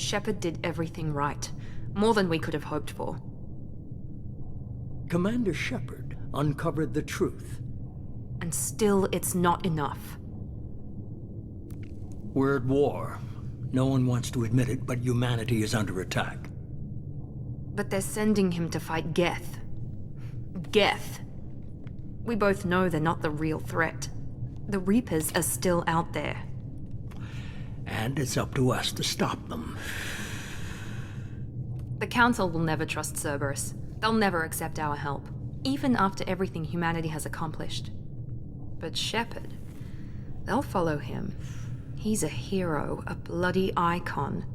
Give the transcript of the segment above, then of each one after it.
Shepard did everything right. More than we could have hoped for. Commander Shepard uncovered the truth. And still, it's not enough. We're at war. No one wants to admit it, but humanity is under attack. But they're sending him to fight Geth. Geth. We both know they're not the real threat. The Reapers are still out there. And it's up to us to stop them. The Council will never trust Cerberus. They'll never accept our help, even after everything humanity has accomplished. But Shepard, they'll follow him. He's a hero, a bloody icon.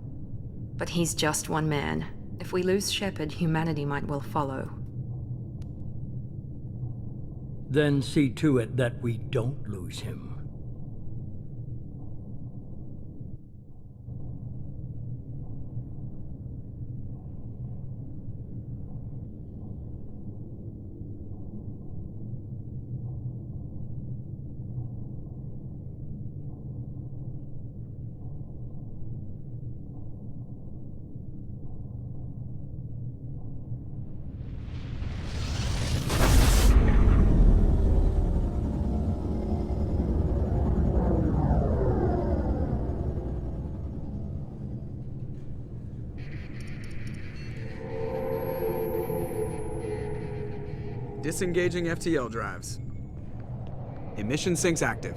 But he's just one man. If we lose Shepard, humanity might well follow. Then see to it that we don't lose him. Disengaging FTL drives. Emission sinks active.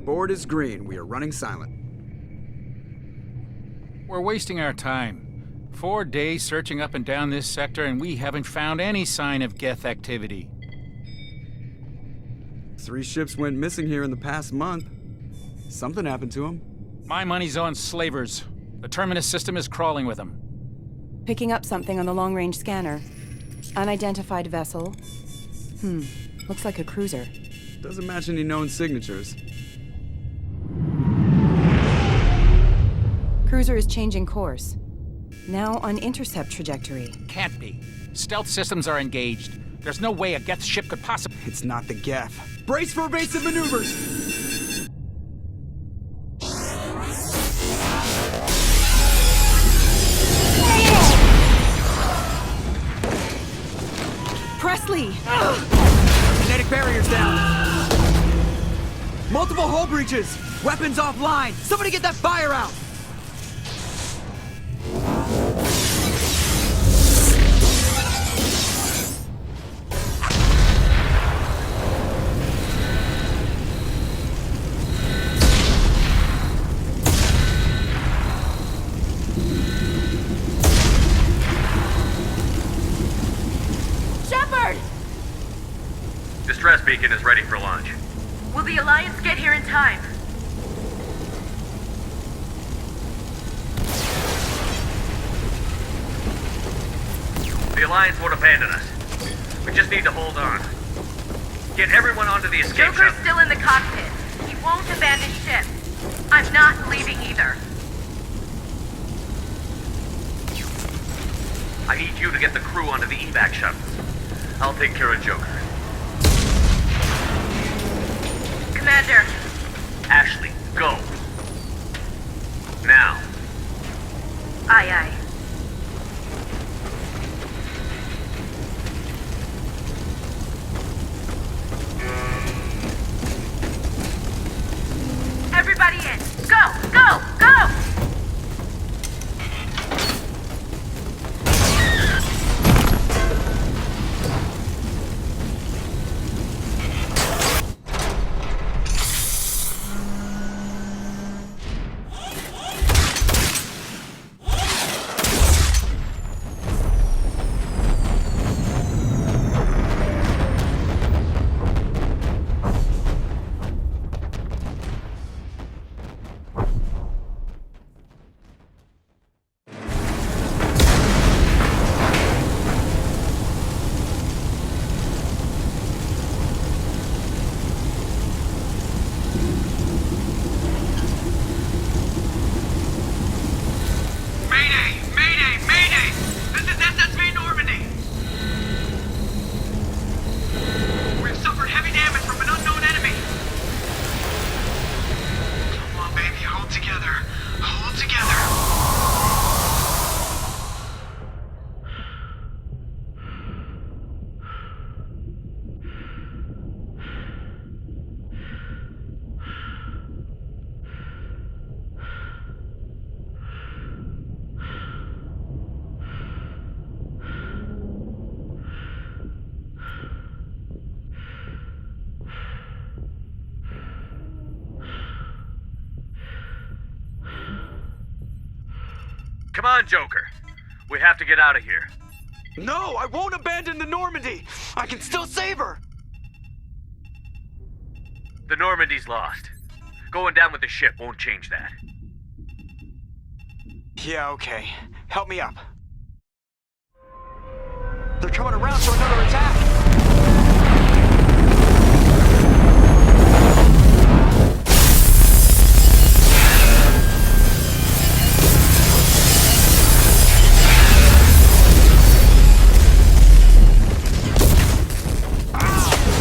Board is green. We are running silent. We're wasting our time. 4 days searching up and down this sector, and we haven't found any sign of Geth activity. 3 ships went missing here in the past month. Something happened to them. My money's on slavers. The Terminus system is crawling with them. Picking up something on the long-range scanner. Unidentified vessel. Looks like a cruiser. Doesn't match any known signatures. Cruiser is changing course. Now on intercept trajectory. Can't be. Stealth systems are engaged. There's no way a Geth ship could possibly... It's not the Geth. Brace for evasive maneuvers! Presley! Kinetic barriers down! Multiple hull breaches! Weapons offline! Somebody get that fire out! Distress beacon is ready for launch. Will the Alliance get here in time? The Alliance won't abandon us. We just need to hold on. Get everyone onto the escape Joker's shuttle. still in the cockpit. He won't abandon ship. I'm not leaving either. I need you to get the crew onto the evac shuttle. I'll take care of Joker. Commander. Ashley, go. Now. Aye, aye. Everybody in. Go, go, go! Come on, Joker. We have to get out of here. No, I won't abandon the Normandy! I can still save her! The Normandy's lost. Going down with the ship won't change that. Yeah, okay. Help me up. They're coming around for another attack!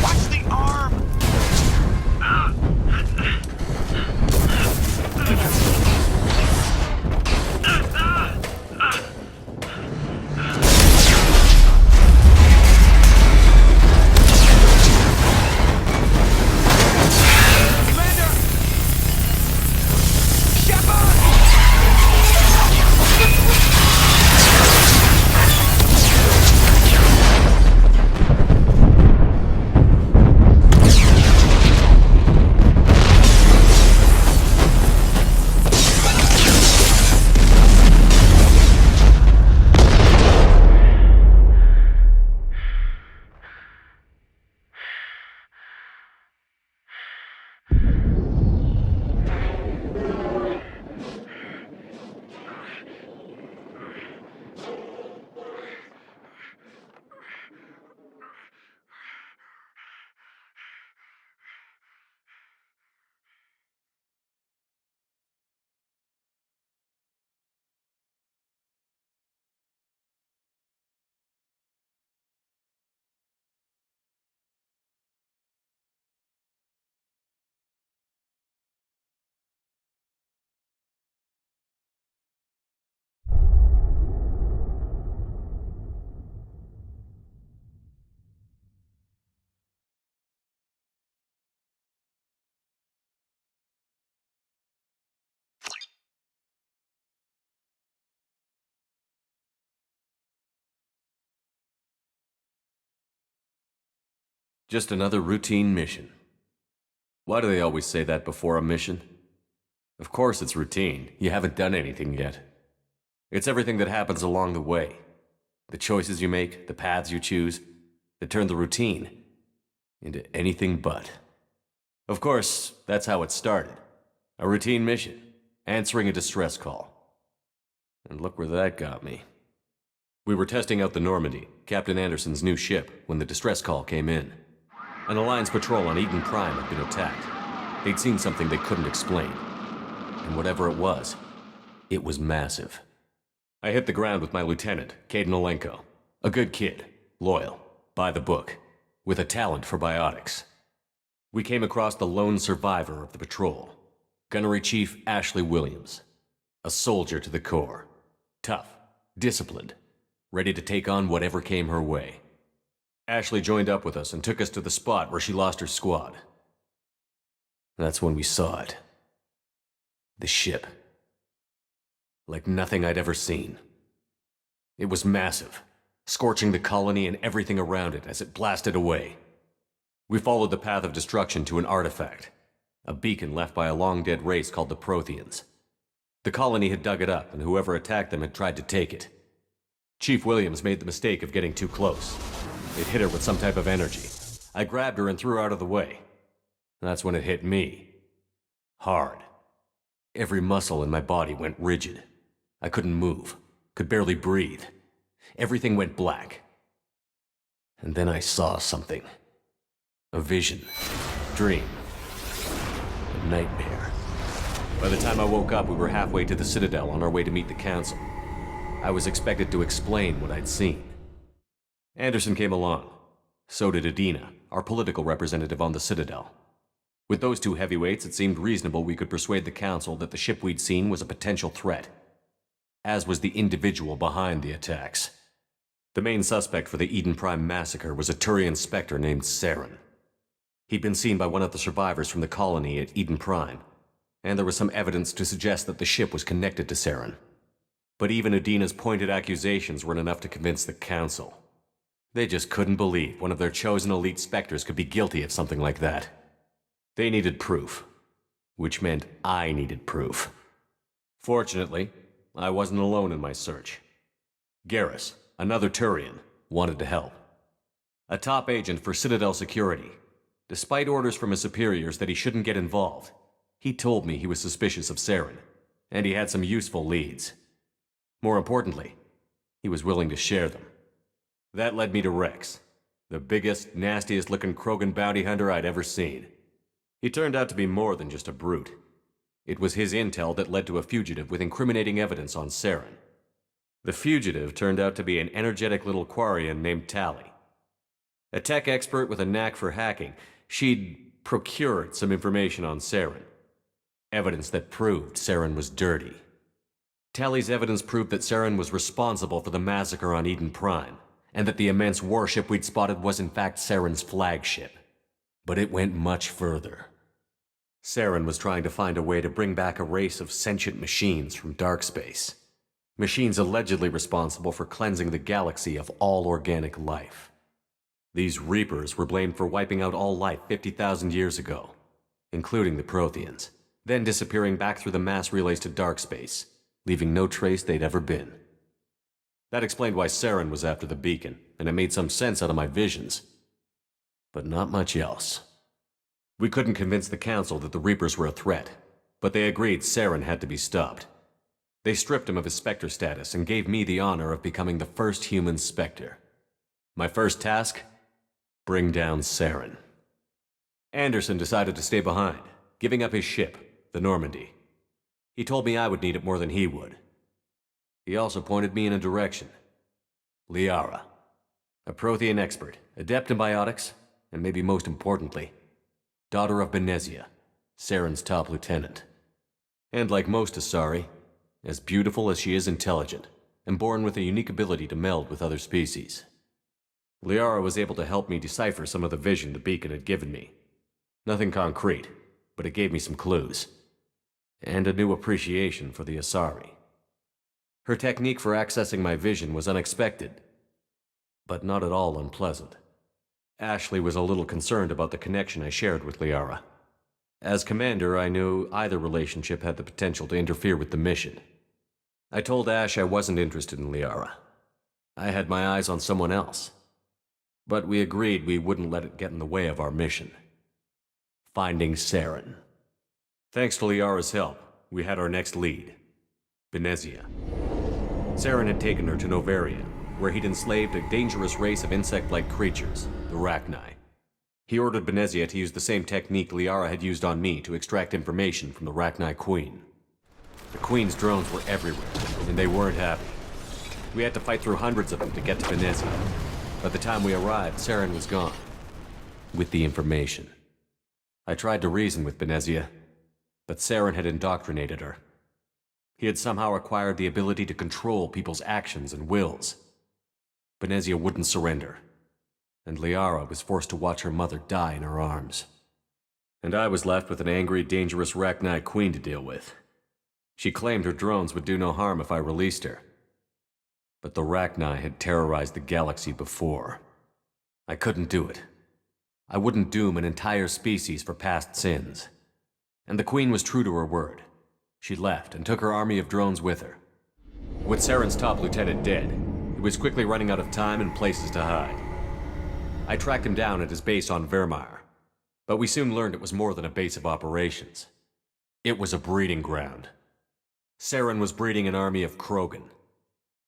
Watch the arm! Commander! Shepard! Just another routine mission. Why do they always say that before a mission? Of course it's routine. You haven't done anything yet. It's everything that happens along the way. The choices you make, the paths you choose, that turn the routine into anything but. Of course, that's how it started. A routine mission, answering a distress call. And look where that got me. We were testing out the Normandy, Captain Anderson's new ship, when the distress call came in. An Alliance patrol on Eden Prime had been attacked. They'd seen something they couldn't explain. And whatever it was massive. I hit the ground with my lieutenant, Caden Olenko. A good kid, loyal, by the book, with a talent for biotics. We came across the lone survivor of the patrol, Gunnery Chief Ashley Williams. A soldier to the core. Tough, disciplined, ready to take on whatever came her way. Ashley joined up with us and took us to the spot where she lost her squad. That's when we saw it. The ship. Like nothing I'd ever seen. It was massive, scorching the colony and everything around it as it blasted away. We followed the path of destruction to an artifact, a beacon left by a long-dead race called the Protheans. The colony had dug it up, and whoever attacked them had tried to take it. Chief Williams made the mistake of getting too close. It hit her with some type of energy. I grabbed her and threw her out of the way. That's when it hit me. Hard. Every muscle in my body went rigid. I couldn't move, could barely breathe. Everything went black. And then I saw something. A vision. Dream. A nightmare. By the time I woke up, we were halfway to the Citadel on our way to meet the Council. I was expected to explain what I'd seen. Anderson came along. So did Adina, our political representative on the Citadel. With those two heavyweights, it seemed reasonable we could persuade the Council that the ship we'd seen was a potential threat, as was the individual behind the attacks. The main suspect for the Eden Prime massacre was a Turian Spectre named Saren. He'd been seen by one of the survivors from the colony at Eden Prime, and there was some evidence to suggest that the ship was connected to Saren. But even Adina's pointed accusations weren't enough to convince the Council. They just couldn't believe one of their chosen elite Spectres could be guilty of something like that. They needed proof, which meant I needed proof. Fortunately, I wasn't alone in my search. Garrus, another Turian, wanted to help. A top agent for Citadel Security. Despite orders from his superiors that he shouldn't get involved, he told me he was suspicious of Saren, and he had some useful leads. More importantly, he was willing to share them. That led me to Rex, the biggest, nastiest-looking Krogan bounty hunter I'd ever seen. He turned out to be more than just a brute. It was his intel that led to a fugitive with incriminating evidence on Saren. The fugitive turned out to be an energetic little Quarian named Tali. A tech expert with a knack for hacking, she'd procured some information on Saren. Evidence that proved Saren was dirty. Tali's evidence proved that Saren was responsible for the massacre on Eden Prime, and that the immense warship we'd spotted was in fact Saren's flagship. But it went much further. Saren was trying to find a way to bring back a race of sentient machines from dark space. Machines allegedly responsible for cleansing the galaxy of all organic life. These Reapers were blamed for wiping out all life 50,000 years ago, including the Protheans, then disappearing back through the mass relays to dark space, leaving no trace they'd ever been. That explained why Saren was after the beacon, and it made some sense out of my visions. But not much else. We couldn't convince the Council that the Reapers were a threat, but they agreed Saren had to be stopped. They stripped him of his Spectre status and gave me the honor of becoming the first human Spectre. My first task? Bring down Saren. Anderson decided to stay behind, giving up his ship, the Normandy. He told me I would need it more than he would. He also pointed me in a direction. Liara, a Prothean expert, adept in biotics, and maybe most importantly, daughter of Benezia, Saren's top lieutenant. And like most Asari, as beautiful as she is intelligent, and born with a unique ability to meld with other species. Liara was able to help me decipher some of the vision the beacon had given me. Nothing concrete, but it gave me some clues. And a new appreciation for the Asari. Her technique for accessing my vision was unexpected, but not at all unpleasant. Ashley was a little concerned about the connection I shared with Liara. As commander, I knew either relationship had the potential to interfere with the mission. I told Ash I wasn't interested in Liara. I had my eyes on someone else. But we agreed we wouldn't let it get in the way of our mission. Finding Saren. Thanks to Liara's help, we had our next lead. Benezia. Saren had taken her to Novaria, where he'd enslaved a dangerous race of insect-like creatures, the Rachni. He ordered Benezia to use the same technique Liara had used on me to extract information from the Rachni Queen. The Queen's drones were everywhere, and they weren't happy. We had to fight through hundreds of them to get to Benezia. By the time we arrived, Saren was gone. With the information. I tried to reason with Benezia, but Saren had indoctrinated her. He had somehow acquired the ability to control people's actions and wills. Benezia wouldn't surrender, and Liara was forced to watch her mother die in her arms. And I was left with an angry, dangerous Rachni Queen to deal with. She claimed her drones would do no harm if I released her. But the Rachni had terrorized the galaxy before. I couldn't do it. I wouldn't doom an entire species for past sins. And the Queen was true to her word. She left and took her army of drones with her. With Saren's top lieutenant dead, he was quickly running out of time and places to hide. I tracked him down at his base on Vermeer, but we soon learned it was more than a base of operations. It was a breeding ground. Saren was breeding an army of Krogan.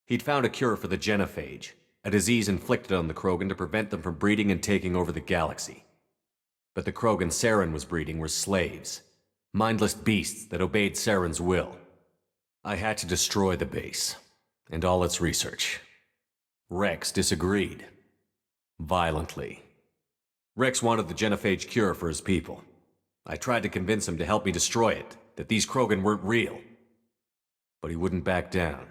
He'd found a cure for the genophage, a disease inflicted on the Krogan to prevent them from breeding and taking over the galaxy. But the Krogan Saren was breeding were slaves, mindless beasts that obeyed Saren's will. I had to destroy the base, and all its research. Rex disagreed. Violently. Rex wanted the genophage cure for his people. I tried to convince him to help me destroy it, that these Krogan weren't real. But he wouldn't back down.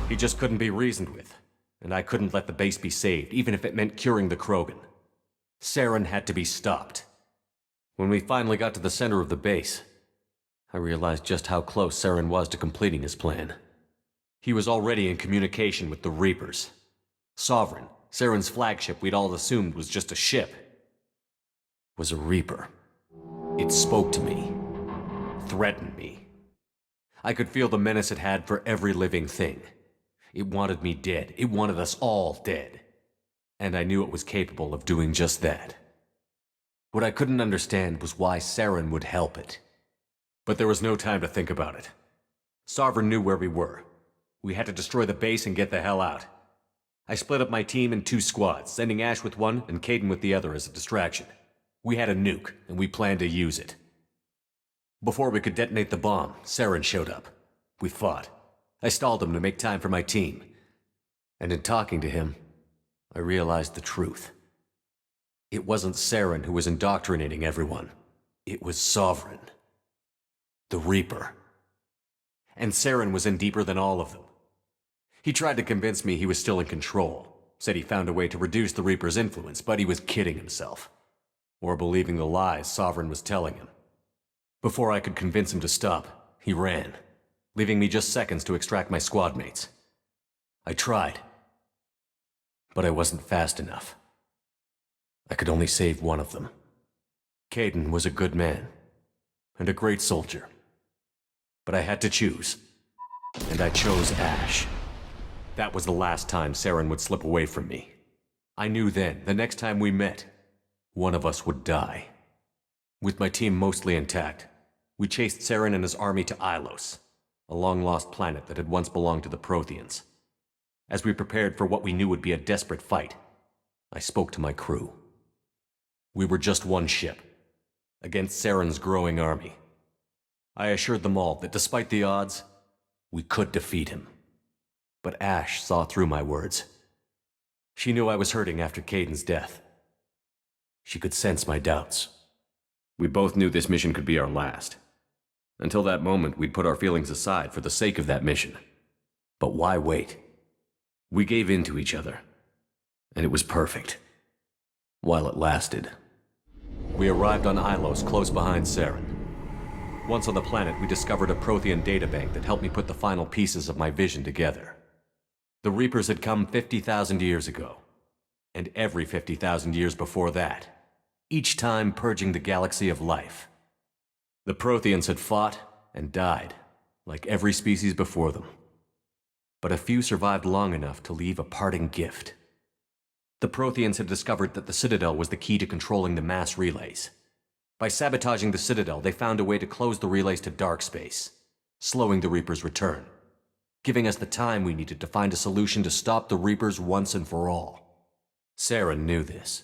He just couldn't be reasoned with, and I couldn't let the base be saved, even if it meant curing the Krogan. Saren had to be stopped. When we finally got to the center of the base, I realized just how close Saren was to completing his plan. He was already in communication with the Reapers. Sovereign, Saren's flagship we'd all assumed was just a ship, was a Reaper. It spoke to me, threatened me. I could feel the menace it had for every living thing. It wanted me dead. It wanted us all dead. And I knew it was capable of doing just that. What I couldn't understand was why Saren would help it. But there was no time to think about it. Sovereign knew where we were. We had to destroy the base and get the hell out. I split up my team in 2 squads, sending Ash with one and Caden with the other as a distraction. We had a nuke, and we planned to use it. Before we could detonate the bomb, Saren showed up. We fought. I stalled him to make time for my team. And in talking to him, I realized the truth. It wasn't Saren who was indoctrinating everyone. It was Sovereign. The Reaper. And Saren was in deeper than all of them. He tried to convince me he was still in control, said he found a way to reduce the Reaper's influence, but he was kidding himself. Or believing the lies Sovereign was telling him. Before I could convince him to stop, he ran, leaving me just seconds to extract my squad mates. I tried, but I wasn't fast enough. I could only save one of them. Caden was a good man, and a great soldier. But I had to choose, and I chose Ash. That was the last time Saren would slip away from me. I knew then, the next time we met, one of us would die. With my team mostly intact, we chased Saren and his army to Ilos, a long-lost planet that had once belonged to the Protheans. As we prepared for what we knew would be a desperate fight, I spoke to my crew. We were just one ship, against Saren's growing army. I assured them all that despite the odds, we could defeat him. But Ash saw through my words. She knew I was hurting after Caden's death. She could sense my doubts. We both knew this mission could be our last. Until that moment, we'd put our feelings aside for the sake of that mission. But why wait? We gave in to each other, and it was perfect. While it lasted. We arrived on Ilos close behind Saren. Once on the planet, we discovered a Prothean databank that helped me put the final pieces of my vision together. The Reapers had come 50,000 years ago, and every 50,000 years before that, each time purging the galaxy of life. The Protheans had fought and died, like every species before them. But a few survived long enough to leave a parting gift. The Protheans had discovered that the Citadel was the key to controlling the mass relays. By sabotaging the Citadel, they found a way to close the relays to dark space, slowing the Reaper's return, giving us the time we needed to find a solution to stop the Reapers once and for all. Saren knew this.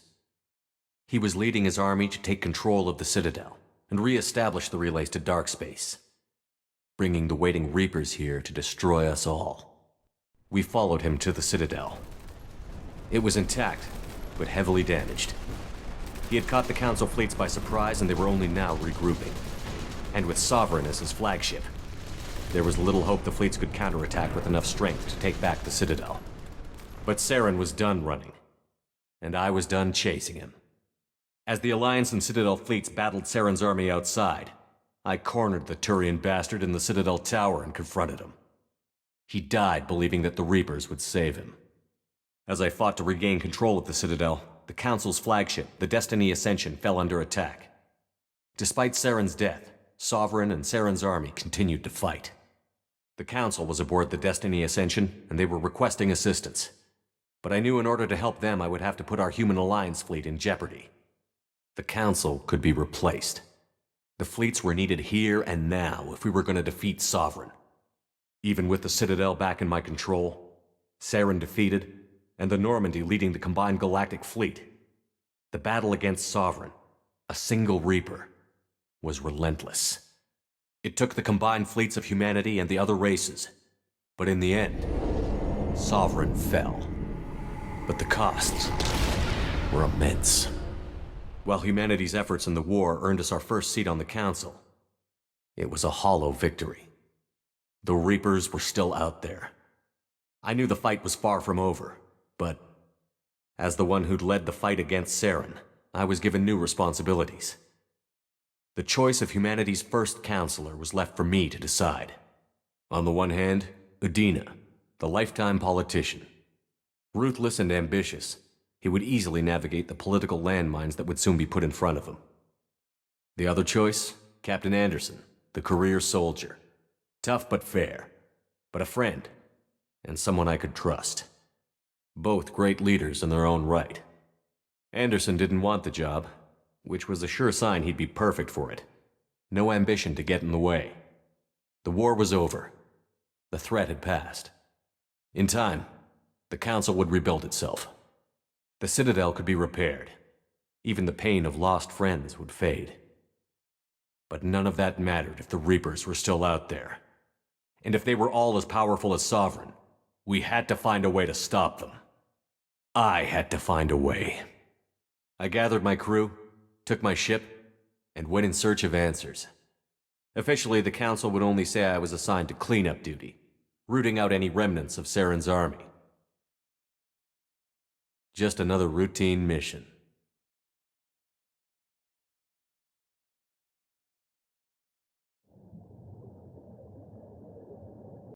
He was leading his army to take control of the Citadel and re-establish the relays to dark space, bringing the waiting Reapers here to destroy us all. We followed him to the Citadel. It was intact, but heavily damaged. He had caught the Council fleets by surprise, and they were only now regrouping. And with Sovereign as his flagship, there was little hope the fleets could counterattack with enough strength to take back the Citadel. But Saren was done running, and I was done chasing him. As the Alliance and Citadel fleets battled Saren's army outside, I cornered the Turian bastard in the Citadel tower and confronted him. He died believing that the Reapers would save him. As I fought to regain control of the Citadel, the Council's flagship, the Destiny Ascension, fell under attack. Despite Saren's death, Sovereign and Saren's army continued to fight. The Council was aboard the Destiny Ascension, and they were requesting assistance. But I knew in order to help them, I would have to put our Human Alliance fleet in jeopardy. The Council could be replaced. The fleets were needed here and now if we were going to defeat Sovereign. Even with the Citadel back in my control, Saren defeated, and the Normandy leading the combined galactic fleet, the battle against Sovereign, a single Reaper, was relentless. It took the combined fleets of humanity and the other races, but in the end, Sovereign fell. But the costs were immense. While humanity's efforts in the war earned us our first seat on the Council, it was a hollow victory. The Reapers were still out there. I knew the fight was far from over, but as the one who'd led the fight against Saren, I was given new responsibilities. The choice of humanity's first counselor was left for me to decide. On the one hand, Udina, the lifetime politician. Ruthless and ambitious, he would easily navigate the political landmines that would soon be put in front of him. The other choice, Captain Anderson, the career soldier. Tough but fair. But a friend, and someone I could trust. Both great leaders in their own right. Anderson didn't want the job, which was a sure sign he'd be perfect for it. No ambition to get in the way. The war was over. The threat had passed. In time, the Council would rebuild itself. The Citadel could be repaired. Even the pain of lost friends would fade. But none of that mattered if the Reapers were still out there. And if they were all as powerful as Sovereign, we had to find a way to stop them. I had to find a way. I gathered my crew, took my ship, and went in search of answers. Officially, the Council would only say I was assigned to cleanup duty, rooting out any remnants of Saren's army. Just another routine mission.